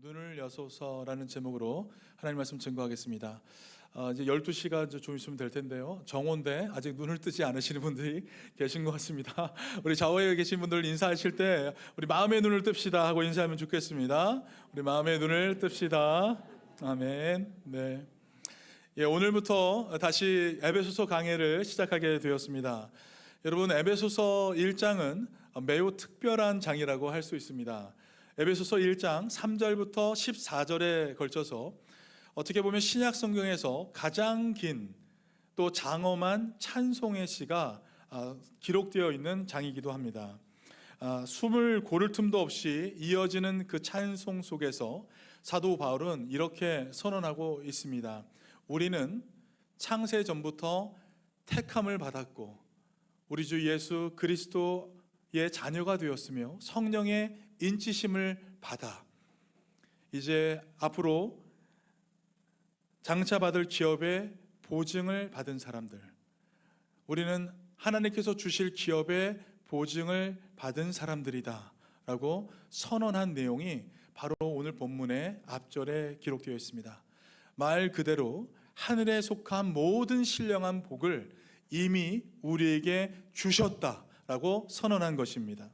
눈을 여소서라는 제목으로 하나님 말씀 증거하겠습니다. 이제 12시가 좀 있으면 될 텐데요. 정오인데 아직 눈을 뜨지 않으시는 분들이 계신 것 같습니다. 우리 좌우에 계신 분들 인사하실 때 우리 마음의 눈을 뜹시다 하고 인사하면 좋겠습니다. 우리 마음의 눈을 뜹시다. 아멘. 네. 오늘부터 다시 에베소서 강해를 시작하게 되었습니다. 여러분, 에베소서 1장은 매우 특별한 장이라고 할 수 있습니다. 에베소서 1장 3절부터 14절에 걸쳐서 어떻게 보면 신약 성경에서 가장 긴 또 장엄한 찬송의 시가 기록되어 있는 장이기도 합니다. 숨을 고를 틈도 없이 이어지는 그 찬송 속에서 사도 바울은 이렇게 선언하고 있습니다. 우리는 창세 전부터 택함을 받았고 우리 주 예수 그리스도의 자녀가 되었으며 성령의 인치심을 받아 이제 앞으로 장차 받을 기업의 보증을 받은 사람들, 우리는 하나님께서 주실 기업의 보증을 받은 사람들이다 라고 선언한 내용이 바로 오늘 본문의 앞절에 기록되어 있습니다. 말 그대로 하늘에 속한 모든 신령한 복을 이미 우리에게 주셨다라고 선언한 것입니다.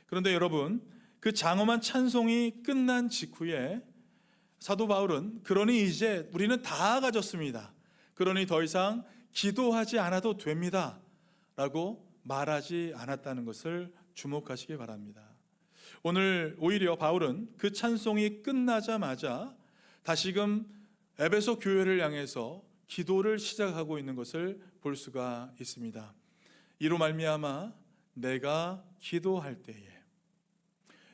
그런데 여러분, 그 장엄한 찬송이 끝난 직후에 사도 바울은 그러니 이제 우리는 다 가졌습니다. 그러니 더 이상 기도하지 않아도 됩니다 라고 말하지 않았다는 것을 주목하시기 바랍니다. 오늘 오히려 바울은 그 찬송이 끝나자마자 다시금 에베소 교회를 향해서 기도를 시작하고 있는 것을 볼 수가 있습니다. 이로 말미암아 내가 기도할 때에,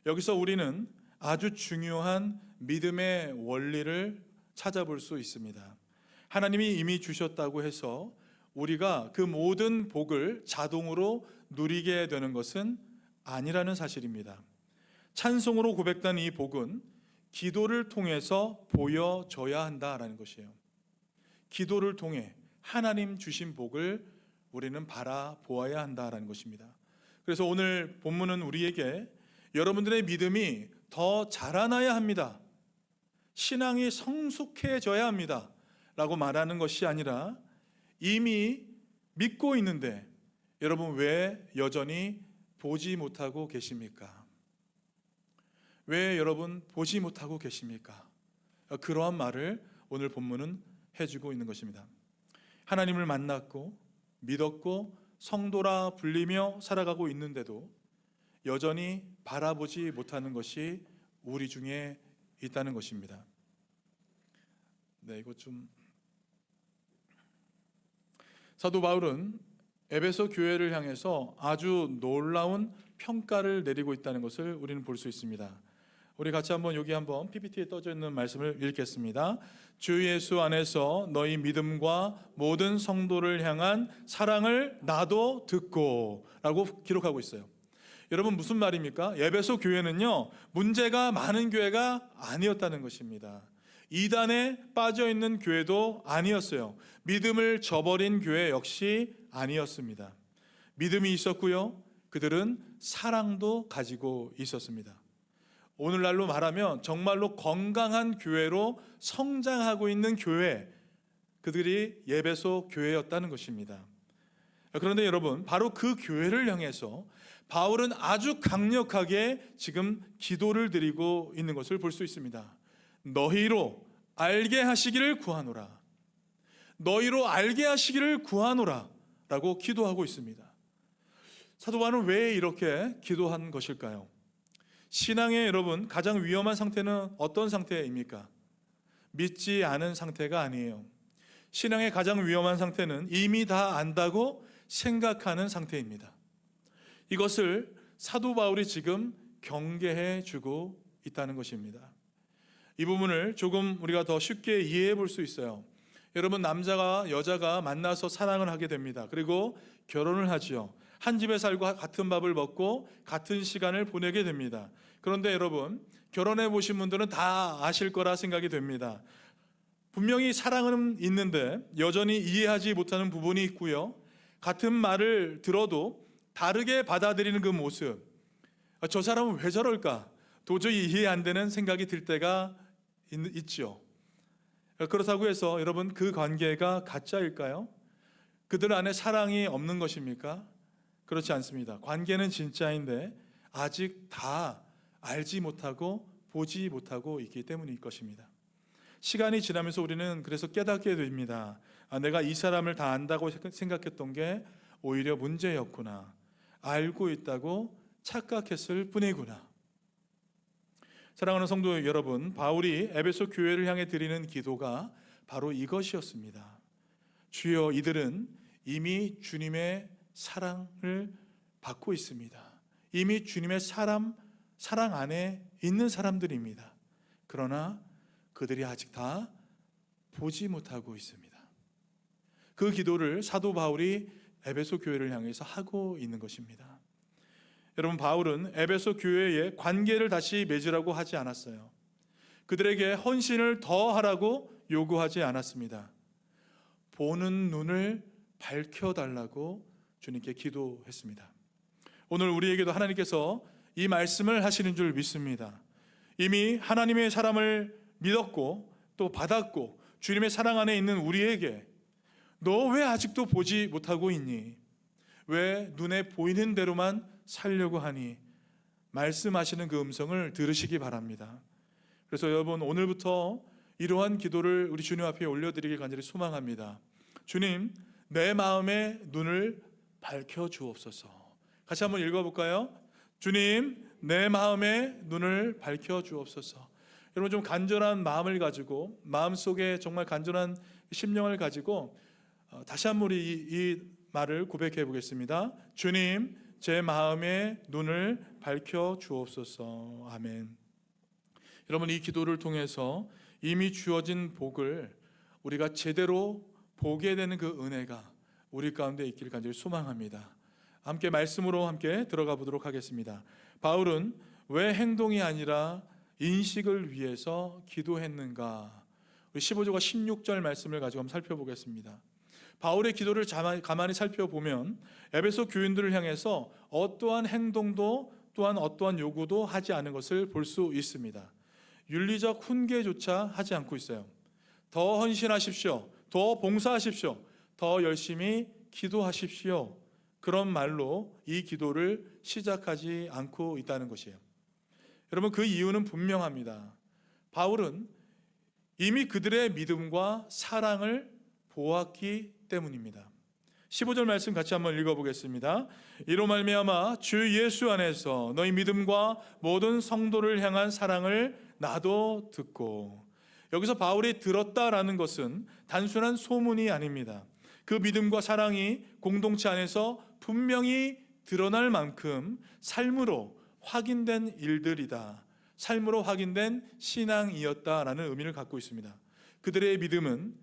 여기서 우리는 아주 중요한 믿음의 원리를 찾아볼 수 있습니다. 하나님이 이미 주셨다고 해서 우리가 그 모든 복을 자동으로 누리게 되는 것은 아니라는 사실입니다. 찬송으로 고백된 이 복은 기도를 통해서 보여져야 한다라는 것이에요. 기도를 통해 하나님 주신 복을 우리는 바라보아야 한다라는 것입니다. 그래서 오늘 본문은 우리에게 여러분들의 믿음이 더 자라나야 합니다, 신앙이 성숙해져야 합니다 라고 말하는 것이 아니라 이미 믿고 있는데 여러분 왜 여전히 보지 못하고 계십니까? 왜 여러분 보지 못하고 계십니까? 그러한 말을 오늘 본문은 해주고 있는 것입니다. 하나님을 만났고 믿었고 성도라 불리며 살아가고 있는데도 여전히 바라보지 못하는 것이 우리 중에 있다는 것입니다. 이거 좀 사도 바울은 에베소 교회를 향해서 아주 놀라운 평가를 내리고 있다는 것을 우리는 볼 수 있습니다. 우리 같이 한번 여기 한번 PPT에 떠져 있는 말씀을 읽겠습니다. 주 예수 안에서 너희 믿음과 모든 성도를 향한 사랑을 나도 듣고 라고 기록하고 있어요. 여러분, 무슨 말입니까? 에베소 교회는요, 문제가 많은 교회가 아니었다는 것입니다. 이단에 빠져 있는 교회도 아니었어요. 믿음을 저버린 교회 역시 아니었습니다. 믿음이 있었고요, 그들은 사랑도 가지고 있었습니다. 오늘날로 말하면 정말로 건강한 교회로 성장하고 있는 교회, 그들이 에베소 교회였다는 것입니다. 그런데 여러분, 바로 그 교회를 향해서 바울은 아주 강력하게 지금 기도를 드리고 있는 것을 볼 수 있습니다. 너희로 알게 하시기를 구하노라, 너희로 알게 하시기를 구하노라 라고 기도하고 있습니다. 사도 바울은 왜 이렇게 기도한 것일까요? 신앙의 여러분, 가장 위험한 상태는 어떤 상태입니까? 믿지 않은 상태가 아니에요. 신앙의 가장 위험한 상태는 이미 다 안다고 생각하는 상태입니다. 이것을 사도 바울이 지금 경계해 주고 있다는 것입니다. 이 부분을 조금 우리가 더 쉽게 이해해 볼 수 있어요. 여러분, 남자가 여자가 만나서 사랑을 하게 됩니다. 그리고 결혼을 하지요. 한 집에 살고 같은 밥을 먹고 같은 시간을 보내게 됩니다. 그런데 여러분, 결혼해 보신 분들은 다 아실 거라 생각이 됩니다. 분명히 사랑은 있는데 여전히 이해하지 못하는 부분이 있고요, 같은 말을 들어도 다르게 받아들이는 그 모습, 저 사람은 왜 저럴까? 도저히 이해 안 되는 생각이 들 때가 있죠. 그렇다고 해서 여러분 그 관계가 가짜일까요? 그들 안에 사랑이 없는 것입니까? 그렇지 않습니다. 관계는 진짜인데 아직 다 알지 못하고 보지 못하고 있기 때문일 것입니다. 시간이 지나면서 우리는 그래서 깨닫게 됩니다. 내가 이 사람을 다 안다고 생각했던 게 오히려 문제였구나. 알고 있다고 착각했을 뿐이구나. 사랑하는 성도 여러분, 바울이 에베소 교회를 향해 드리는 기도가 바로 이것이었습니다. 주여, 이들은 이미 주님의 사랑을 받고 있습니다. 이미 주님의 사랑 안에 있는 사람들입니다. 그러나 그들이 아직 다 보지 못하고 있습니다. 그 기도를 사도 바울이 에베소 교회를 향해서 하고 있는 것입니다. 여러분, 바울은 에베소 교회에 관계를 다시 맺으라고 하지 않았어요. 그들에게 헌신을 더 하라고 요구하지 않았습니다. 보는 눈을 밝혀달라고 주님께 기도했습니다. 오늘 우리에게도 하나님께서 이 말씀을 하시는 줄 믿습니다. 이미 하나님의 사람을 믿었고 또 받았고 주님의 사랑 안에 있는 우리에게 너 왜 아직도 보지 못하고 있니? 왜 눈에 보이는 대로만 살려고 하니? 말씀하시는 그 음성을 들으시기 바랍니다. 그래서 여러분, 오늘부터 이러한 기도를 우리 주님 앞에 올려드리길 간절히 소망합니다. 주님, 내 마음의 눈을 밝혀주옵소서. 같이 한번 읽어볼까요? 주님, 내 마음의 눈을 밝혀주옵소서. 여러분, 좀 간절한 마음을 가지고, 마음속에 정말 간절한 심령을 가지고 다시 한번 이 말을 고백해 보겠습니다. 주님, 제 마음의 눈을 밝혀주옵소서. 아멘. 여러분, 이 기도를 통해서 이미 주어진 복을 우리가 제대로 보게 되는 그 은혜가 우리 가운데 있기를 간절히 소망합니다. 함께 말씀으로 함께 들어가 보도록 하겠습니다. 바울은 왜 행동이 아니라 인식을 위해서 기도했는가? 우리 15절과 16절 말씀을 가지고 한번 살펴보겠습니다. 바울의 기도를 가만히 살펴보면 에베소 교인들을 향해서 어떠한 행동도 또한 어떠한 요구도 하지 않은 것을 볼 수 있습니다. 윤리적 훈계조차 하지 않고 있어요. 더 헌신하십시오. 더 봉사하십시오. 더 열심히 기도하십시오. 그런 말로 이 기도를 시작하지 않고 있다는 것이에요. 여러분, 그 이유는 분명합니다. 바울은 이미 그들의 믿음과 사랑을 보았기 때문입니다. 15절 말씀 같이 한번 읽어보겠습니다. 이로 말미암아 주 예수 안에서 너희 믿음과 모든 성도를 향한 사랑을 나도 듣고. 여기서 바울이 들었다라는 것은 단순한 소문이 아닙니다. 그 믿음과 사랑이 공동체 안에서 분명히 드러날 만큼 삶으로 확인된 일들이다. 삶으로 확인된 신앙이었다라는 의미를 갖고 있습니다. 그들의 믿음은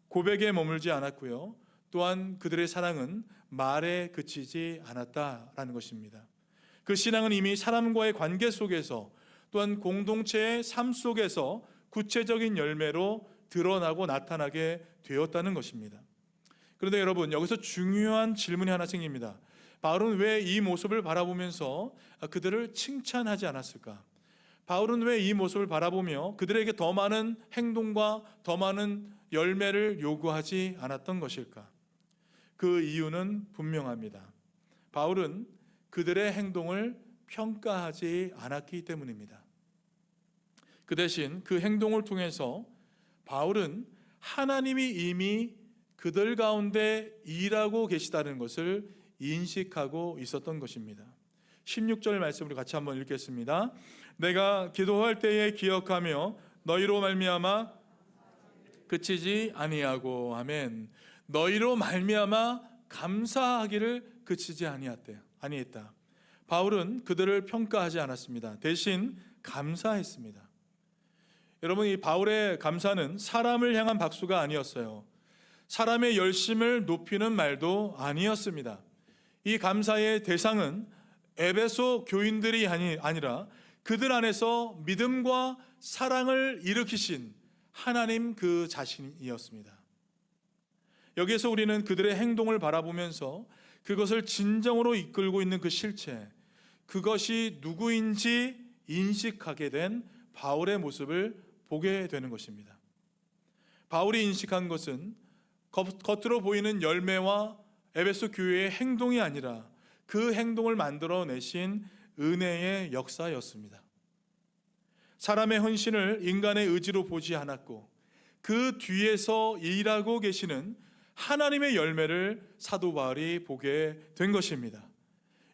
고백에 머물지 않았고요. 또한 그들의 사랑은 말에 그치지 않았다라는 것입니다. 그 신앙은 이미 사람과의 관계 속에서 또한 공동체의 삶 속에서 구체적인 열매로 드러나고 나타나게 되었다는 것입니다. 그런데 여러분, 여기서 중요한 질문이 하나 생깁니다. 바울은 왜 이 모습을 바라보면서 그들을 칭찬하지 않았을까? 바울은 왜 이 모습을 바라보며 그들에게 더 많은 행동과 더 많은 열매를 요구하지 않았던 것일까? 그 이유는 분명합니다. 바울은 그들의 행동을 평가하지 않았기 때문입니다. 그 대신 그 행동을 통해서 바울은 하나님이 이미 그들 가운데 일하고 계시다는 것을 인식하고 있었던 것입니다. 16절 말씀으로 같이 한번 읽겠습니다. 내가 기도할 때에 기억하며 너희로 말미암아 그치지 아니하고. 아멘. 너희로 말미암아 감사하기를 그치지 아니했다. 바울은 그들을 평가하지 않았습니다. 대신 감사했습니다. 여러분, 이 바울의 감사는 사람을 향한 박수가 아니었어요. 사람의 열심을 높이는 말도 아니었습니다. 이 감사의 대상은 에베소 교인들이 아니라 그들 안에서 믿음과 사랑을 일으키신 하나님 그 자신이었습니다. 여기에서 우리는 그들의 행동을 바라보면서 그것을 진정으로 이끌고 있는 그 실체, 그것이 누구인지 인식하게 된 바울의 모습을 보게 되는 것입니다. 바울이 인식한 것은 겉으로 보이는 열매와 에베소 교회의 행동이 아니라 그 행동을 만들어내신 은혜의 역사였습니다. 사람의 헌신을 인간의 의지로 보지 않았고 그 뒤에서 일하고 계시는 하나님의 열매를 사도 바울이 보게 된 것입니다.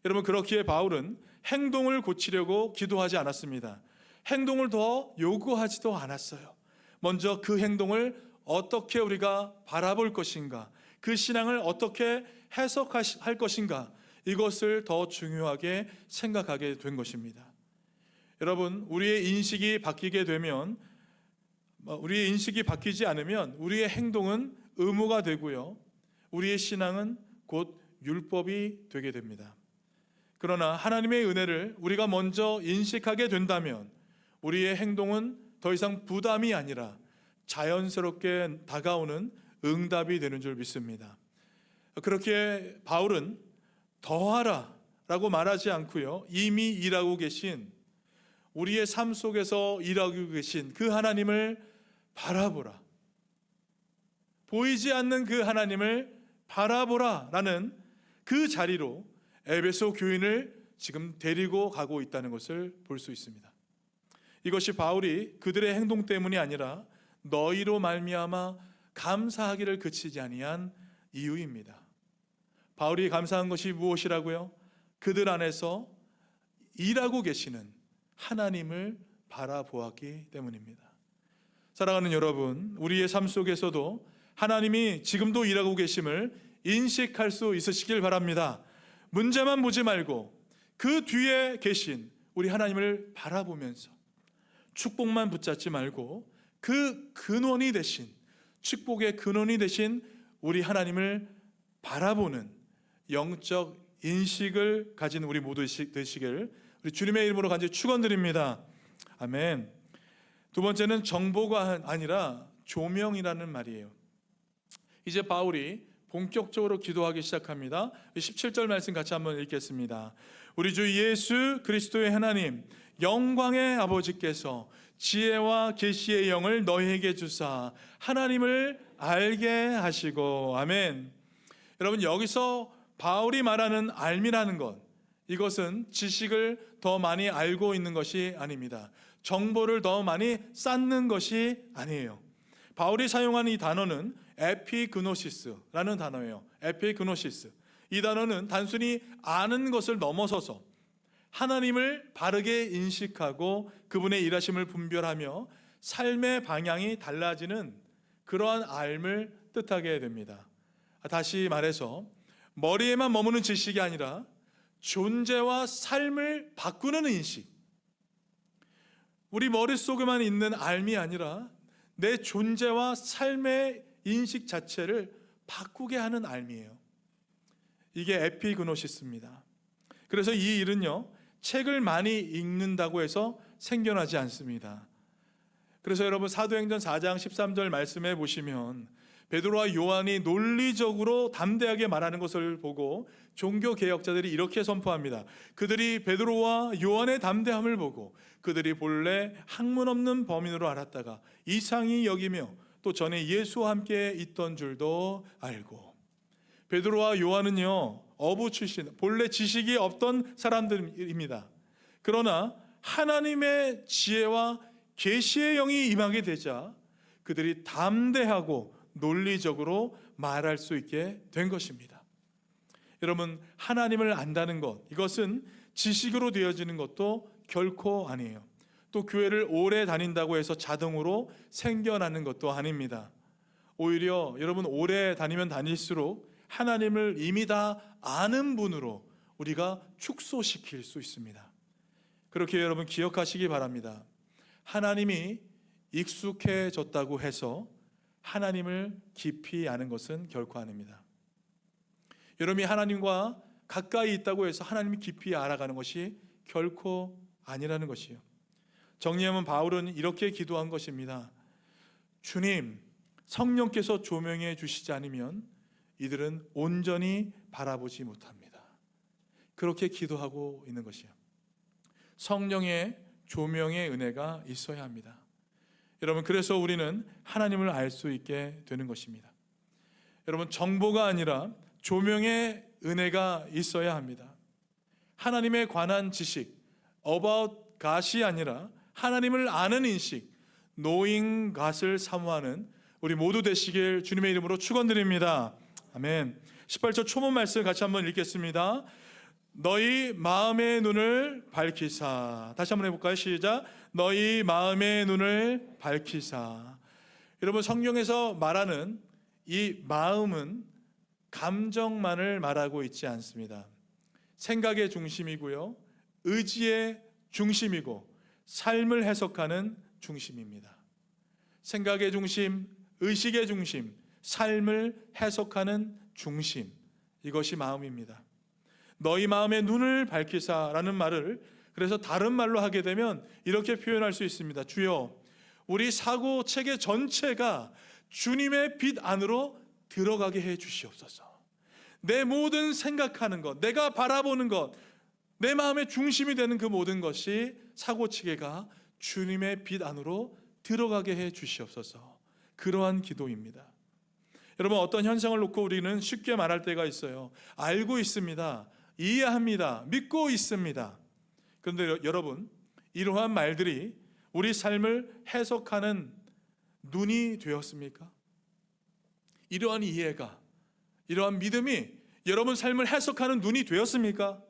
여러분, 그렇기에 바울은 행동을 고치려고 기도하지 않았습니다. 행동을 더 요구하지도 않았어요. 먼저 그 행동을 어떻게 우리가 바라볼 것인가, 그 신앙을 어떻게 해석할 것인가, 이것을 더 중요하게 생각하게 된 것입니다. 여러분, 우리의 인식이 바뀌게 되면, 우리의 인식이 바뀌지 않으면 우리의 행동은 의무가 되고요, 우리의 신앙은 곧 율법이 되게 됩니다. 그러나 하나님의 은혜를 우리가 먼저 인식하게 된다면 우리의 행동은 더 이상 부담이 아니라 자연스럽게 다가오는 응답이 되는 줄 믿습니다. 그렇게 바울은 더하라 라고 말하지 않고요, 이미 일하고 계신, 우리의 삶 속에서 일하고 계신 그 하나님을 바라보라, 보이지 않는 그 하나님을 바라보라 라는 그 자리로 에베소 교인을 지금 데리고 가고 있다는 것을 볼 수 있습니다. 이것이 바울이 그들의 행동 때문이 아니라 너희로 말미암아 감사하기를 그치지 아니한 이유입니다. 바울이 감사한 것이 무엇이라고요? 그들 안에서 일하고 계시는 하나님을 바라보았기 때문입니다. 사랑하는 여러분, 우리의 삶 속에서도 하나님이 지금도 일하고 계심을 인식할 수 있으시길 바랍니다. 문제만 보지 말고 그 뒤에 계신 우리 하나님을 바라보면서 축복만 붙잡지 말고 그 근원이 되신, 축복의 근원이 되신 우리 하나님을 바라보는 영적 인식을 가진 우리 모두 되시길 우리 주님의 이름으로 간절히 축원드립니다. 아멘. 두 번째는 정보가 아니라 조명이라는 말이에요. 이제 바울이 본격적으로 기도하기 시작합니다. 17절 말씀 같이 한번 읽겠습니다. 우리 주 예수 그리스도의 하나님 영광의 아버지께서 지혜와 계시의 영을 너희에게 주사 하나님을 알게 하시고. 아멘. 여러분, 여기서 바울이 말하는 알미라는 것, 이것은 지식을 더 많이 알고 있는 것이 아닙니다. 정보를 더 많이 쌓는 것이 아니에요. 바울이 사용하는 이 단어는 에피그노시스라는 단어예요. 에피그노시스. 이 단어는 단순히 아는 것을 넘어서서 하나님을 바르게 인식하고 그분의 일하심을 분별하며 삶의 방향이 달라지는 그러한 알을 뜻하게 됩니다. 다시 말해서 머리에만 머무는 지식이 아니라 존재와 삶을 바꾸는 인식, 우리 머릿속에만 있는 알미 아니라 내 존재와 삶의 인식 자체를 바꾸게 하는 알미예요. 이게 에피그노시스입니다. 그래서 이 일은요, 책을 많이 읽는다고 해서 생겨나지 않습니다. 그래서 여러분, 사도행전 4장 13절 말씀에 보시면 베드로와 요한이 논리적으로 담대하게 말하는 것을 보고 종교 개혁자들이 이렇게 선포합니다. 그들이 베드로와 요한의 담대함을 보고 그들이 본래 학문 없는 범인으로 알았다가 이상히 여기며 또 전에 예수와 함께 있던 줄도 알고. 베드로와 요한은요, 어부 출신, 본래 지식이 없던 사람들입니다. 그러나 하나님의 지혜와 계시의 영이 임하게 되자 그들이 담대하고 논리적으로 말할 수 있게 된 것입니다. 여러분, 하나님을 안다는 것, 이것은 지식으로 되어지는 것도 결코 아니에요. 또 교회를 오래 다닌다고 해서 자동으로 생겨나는 것도 아닙니다. 오히려 여러분, 오래 다니면 다닐수록 하나님을 이미 다 아는 분으로 우리가 축소시킬 수 있습니다. 그렇게 여러분 기억하시기 바랍니다. 하나님이 익숙해졌다고 해서 하나님을 깊이 아는 것은 결코 아닙니다. 여러분이 하나님과 가까이 있다고 해서 하나님을 깊이 알아가는 것이 결코 아니라는 것이요. 정리하면 바울은 이렇게 기도한 것입니다. 주님, 성령께서 조명해 주시지 않으면 이들은 온전히 바라보지 못합니다. 그렇게 기도하고 있는 것이요. 성령의 조명의 은혜가 있어야 합니다. 여러분, 그래서 우리는 하나님을 알 수 있게 되는 것입니다. 여러분, 정보가 아니라 조명의 은혜가 있어야 합니다. 하나님에 관한 지식, about God이 아니라 하나님을 아는 인식, knowing God을 사모하는 우리 모두 되시길 주님의 이름으로 축원드립니다. 아멘. 18절 초본 말씀 같이 한번 읽겠습니다. 너희 마음의 눈을 밝히사. 다시 한번 해볼까요? 시작. 너희 마음의 눈을 밝히사. 여러분, 성경에서 말하는 이 마음은 감정만을 말하고 있지 않습니다. 생각의 중심이고요, 의지의 중심이고, 삶을 해석하는 중심입니다. 생각의 중심, 의식의 중심, 삶을 해석하는 중심, 이것이 마음입니다. 너희 마음의 눈을 밝히사라는 말을 그래서 다른 말로 하게 되면 이렇게 표현할 수 있습니다. 주여, 우리 사고 체계 전체가 주님의 빛 안으로 들어가게 해 주시옵소서. 내 모든 생각하는 것, 내가 바라보는 것, 내 마음의 중심이 되는 그 모든 것이 사고 체계가 주님의 빛 안으로 들어가게 해 주시옵소서. 그러한 기도입니다. 여러분, 어떤 현상을 놓고 우리는 쉽게 말할 때가 있어요. 알고 있습니다, 이해합니다, 믿고 있습니다. 그런데 여러분, 이러한 말들이 우리 삶을 해석하는 눈이 되었습니까? 이러한 이해가, 이러한 믿음이 여러분 삶을 해석하는 눈이 되었습니까?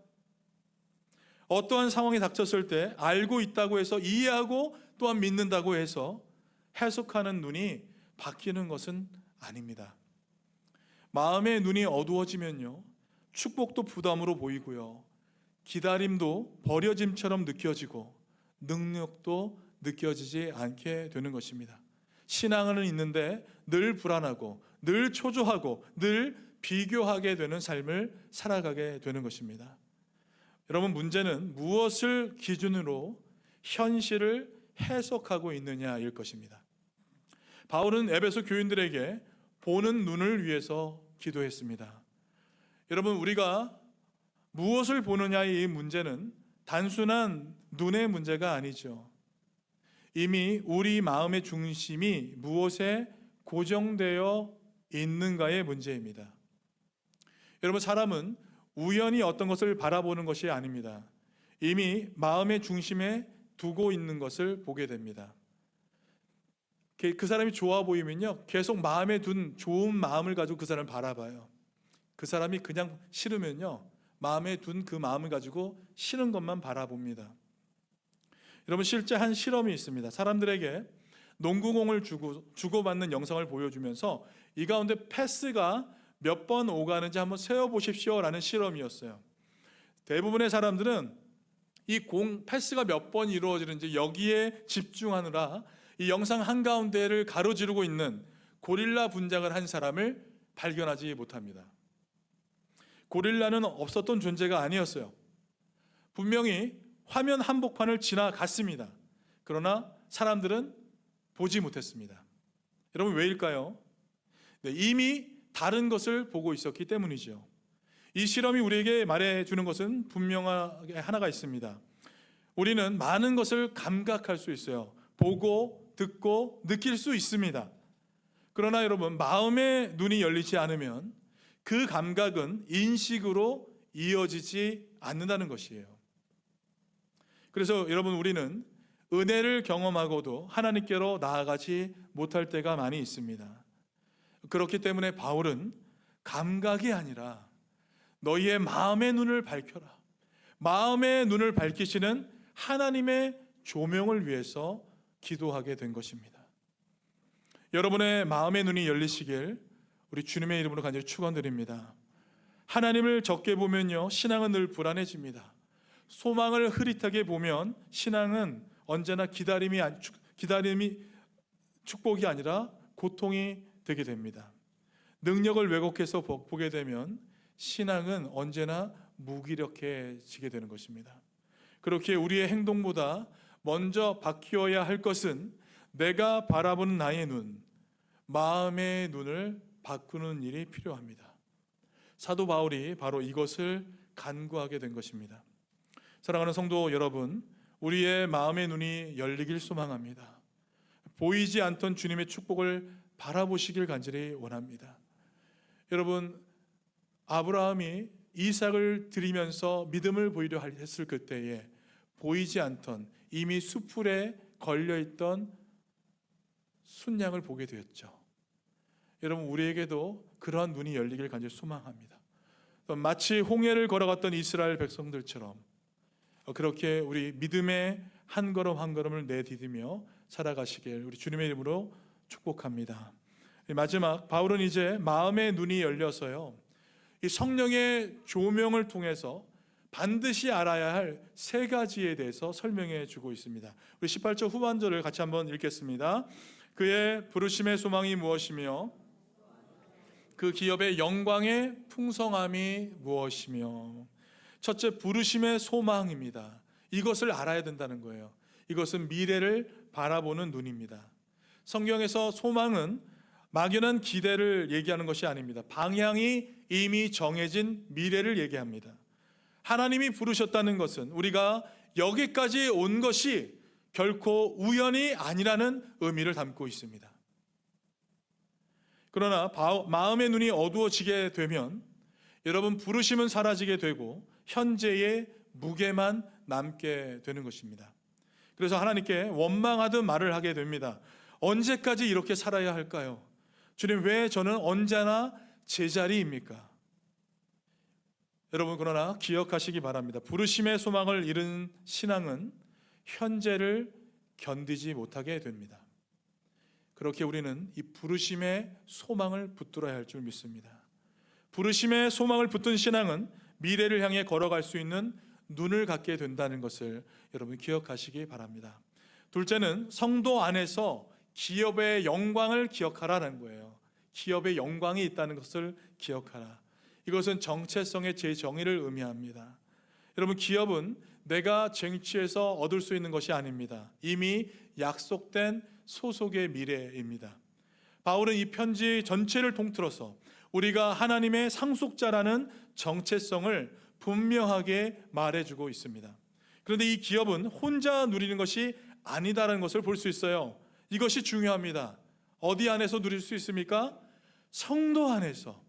어떠한 상황이 닥쳤을 때 알고 있다고 해서 이해하고 또한 믿는다고 해서 해석하는 눈이 바뀌는 것은 아닙니다. 마음의 눈이 어두워지면요, 축복도 부담으로 보이고요, 기다림도 버려짐처럼 느껴지고 능력도 느껴지지 않게 되는 것입니다. 신앙은 있는데 늘 불안하고 늘 초조하고 늘 비교하게 되는 삶을 살아가게 되는 것입니다. 여러분, 문제는 무엇을 기준으로 현실을 해석하고 있느냐일 것입니다. 바울은 에베소 교인들에게 보는 눈을 위해서 기도했습니다. 여러분, 우리가 무엇을 보느냐의 이 문제는 단순한 눈의 문제가 아니죠. 이미 우리 마음의 중심이 무엇에 고정되어 있는가의 문제입니다. 여러분, 사람은 우연히 어떤 것을 바라보는 것이 아닙니다. 이미 마음의 중심에 두고 있는 것을 보게 됩니다. 그 사람이 좋아 보이면요, 계속 마음에 둔 좋은 마음을 가지고 그 사람을 바라봐요. 그 사람이 그냥 싫으면요, 마음에 둔 그 마음을 가지고 싫은 것만 바라봅니다. 여러분, 실제 한 실험이 있습니다. 사람들에게 농구공을 주고받는 영상을 보여주면서 이 가운데 패스가 몇 번 오가는지 한번 세어보십시오 라는 실험이었어요. 대부분의 사람들은 이 패스가 몇 번 이루어지는지 여기에 집중하느라 이 영상 한가운데를 가로지르고 있는 고릴라 분장을 한 사람을 발견하지 못합니다. 고릴라는 없었던 존재가 아니었어요. 분명히 화면 한복판을 지나갔습니다. 그러나 사람들은 보지 못했습니다. 여러분, 왜일까요? 네, 이미 다른 것을 보고 있었기 때문이죠. 이 실험이 우리에게 말해주는 것은 분명하게 하나가 있습니다. 우리는 많은 것을 감각할 수 있어요. 보고, 듣고, 느낄 수 있습니다. 그러나 여러분, 마음의 눈이 열리지 않으면 그 감각은 인식으로 이어지지 않는다는 것이에요. 그래서 여러분, 우리는 은혜를 경험하고도 하나님께로 나아가지 못할 때가 많이 있습니다. 그렇기 때문에 바울은 감각이 아니라 너희의 마음의 눈을 밝혀라, 마음의 눈을 밝히시는 하나님의 조명을 위해서 기도하게 된 것입니다. 여러분의 마음의 눈이 열리시길 우리 주님의 이름으로 간절히 축원드립니다. 하나님을 적게 보면요, 신앙은 늘 불안해집니다. 소망을 흐릿하게 보면 신앙은 언제나 기다림이 축복이 아니라 고통이 되게 됩니다. 능력을 왜곡해서 보게 되면 신앙은 언제나 무기력해지게 되는 것입니다. 그렇게 우리의 행동보다 먼저 바뀌어야 할 것은 내가 바라보는 나의 눈, 마음의 눈을 바꾸는 일이 필요합니다. 사도 바울이 바로 이것을 간구하게 된 것입니다. 사랑하는 성도 여러분, 우리의 마음의 눈이 열리길 소망합니다. 보이지 않던 주님의 축복을 바라보시길 간절히 원합니다. 여러분, 아브라함이 이삭을 드리면서 믿음을 보이려 했을 그때에 보이지 않던 이미 수풀에 걸려있던 순양을 보게 되었죠. 여러분, 우리에게도 그러한 눈이 열리길 간절히 소망합니다. 마치 홍해를 걸어갔던 이스라엘 백성들처럼 그렇게 우리 믿음의 한 걸음 한 걸음을 내디디며 살아가시길 우리 주님의 이름으로 축복합니다. 마지막, 바울은 이제 마음의 눈이 열려서요, 이 성령의 조명을 통해서 반드시 알아야 할 세 가지에 대해서 설명해 주고 있습니다. 우리 18절 후반절을 같이 한번 읽겠습니다. 그의 부르심의 소망이 무엇이며 그 기업의 영광의 풍성함이 무엇이며. 첫째, 부르심의 소망입니다. 이것을 알아야 된다는 거예요. 이것은 미래를 바라보는 눈입니다. 성경에서 소망은 막연한 기대를 얘기하는 것이 아닙니다. 방향이 이미 정해진 미래를 얘기합니다. 하나님이 부르셨다는 것은 우리가 여기까지 온 것이 결코 우연이 아니라는 의미를 담고 있습니다. 그러나 마음의 눈이 어두워지게 되면 여러분, 부르심은 사라지게 되고 현재의 무게만 남게 되는 것입니다. 그래서 하나님께 원망하듯 말을 하게 됩니다. 언제까지 이렇게 살아야 할까요? 주님, 왜 저는 언제나 제자리입니까? 여러분, 그러나 기억하시기 바랍니다. 부르심의 소망을 잃은 신앙은 현재를 견디지 못하게 됩니다. 그렇게 우리는 이 부르심의 소망을 붙들어야 할 줄 믿습니다. 부르심의 소망을 붙든 신앙은 미래를 향해 걸어갈 수 있는 눈을 갖게 된다는 것을 여러분 기억하시기 바랍니다. 둘째는 성도 안에서 기업의 영광을 기억하라는 거예요. 기업의 영광이 있다는 것을 기억하라. 이것은 정체성의 재정의를 의미합니다. 여러분, 기업은 내가 쟁취해서 얻을 수 있는 것이 아닙니다. 이미 약속된 소속의 미래입니다. 바울은 이 편지 전체를 통틀어서 우리가 하나님의 상속자라는 정체성을 분명하게 말해주고 있습니다. 그런데 이 기업은 혼자 누리는 것이 아니다라는 것을 볼 수 있어요. 이것이 중요합니다. 어디 안에서 누릴 수 있습니까? 성도 안에서,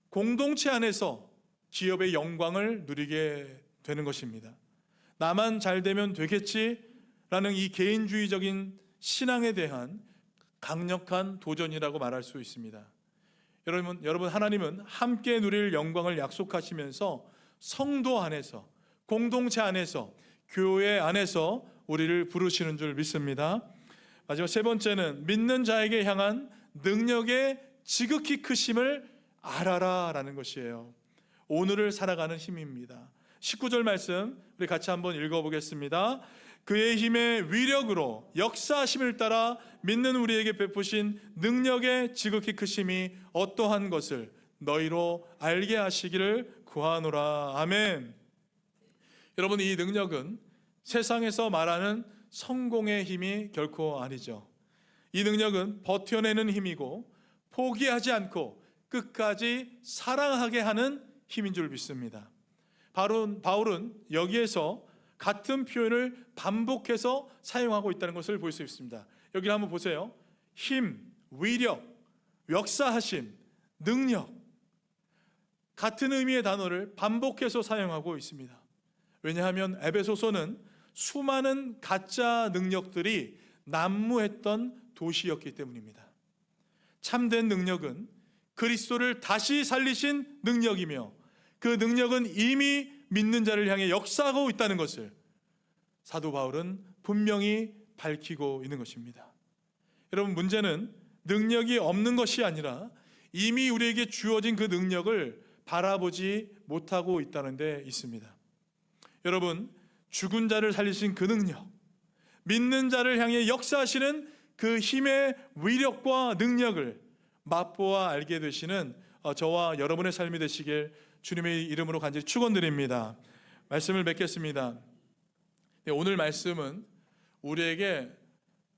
공동체 안에서 기업의 영광을 누리게 되는 것입니다. 나만 잘 되면 되겠지라는 이 개인주의적인 신앙에 대한 강력한 도전이라고 말할 수 있습니다. 여러분, 하나님은 함께 누릴 영광을 약속하시면서 성도 안에서, 공동체 안에서, 교회 안에서 우리를 부르시는 줄 믿습니다. 마지막 세 번째는 믿는 자에게 향한 능력의 지극히 크심을 알아라라는 것이에요. 오늘을 살아가는 힘입니다. 19절 말씀 우리 같이 한번 읽어보겠습니다. 그의 힘의 위력으로 역사하심을 따라 믿는 우리에게 베푸신 능력의 지극히 크심이 어떠한 것을 너희로 알게 하시기를 구하노라. 아멘. 여러분, 이 능력은 세상에서 말하는 성공의 힘이 결코 아니죠. 이 능력은 버텨내는 힘이고 포기하지 않고 끝까지 사랑하게 하는 힘인 줄 믿습니다. 바울은 여기에서 같은 표현을 반복해서 사용하고 있다는 것을 볼 수 있습니다. 여기 한번 보세요. 힘, 위력, 역사하심, 능력, 같은 의미의 단어를 반복해서 사용하고 있습니다. 왜냐하면 에베소서는 수많은 가짜 능력들이 난무했던 도시였기 때문입니다. 참된 능력은 그리스도를 다시 살리신 능력이며 그 능력은 이미 믿는 자를 향해 역사하고 있다는 것을 사도 바울은 분명히 밝히고 있는 것입니다. 여러분, 문제는 능력이 없는 것이 아니라 이미 우리에게 주어진 그 능력을 바라보지 못하고 있다는 데 있습니다. 여러분, 죽은 자를 살리신 그 능력, 믿는 자를 향해 역사하시는 그 힘의 위력과 능력을 맛보아 알게 되시는 저와 여러분의 삶이 되시길 주님의 이름으로 간절히 축원드립니다. 말씀을 맺겠습니다. 오늘 말씀은 우리에게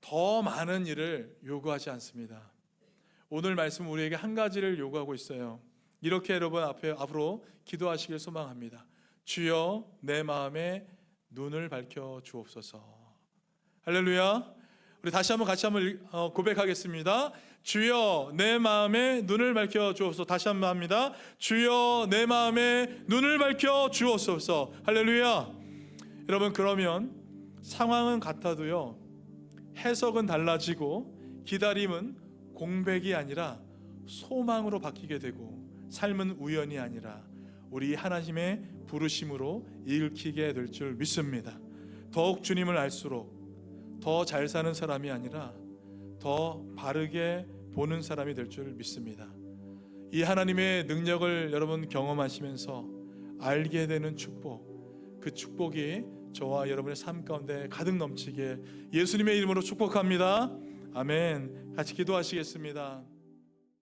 더 많은 일을 요구하지 않습니다. 오늘 말씀은 우리에게 한 가지를 요구하고 있어요. 이렇게 여러분 앞으로 기도하시길 소망합니다. 주여, 내 마음에 눈을 밝혀 주옵소서. 할렐루야. 우리 다시 한번 같이 한번 고백하겠습니다. 주여 내 마음에 눈을 밝혀 주옵소서. 다시 한번 합니다. 주여 내 마음에 눈을 밝혀 주옵소서. 할렐루야. 여러분, 그러면 상황은 같아도요, 해석은 달라지고 기다림은 공백이 아니라 소망으로 바뀌게 되고, 삶은 우연이 아니라 우리 하나님의 부르심으로 읽히게 될 줄 믿습니다. 더욱 주님을 알수록 더 잘 사는 사람이 아니라 더 바르게 보는 사람이 될 줄 믿습니다. 이 하나님의 능력을 여러분 경험하시면서 알게 되는 축복, 그 축복이 저와 여러분의 삶 가운데 가득 넘치게 예수님의 이름으로 축복합니다. 아멘. 같이 기도하시겠습니다.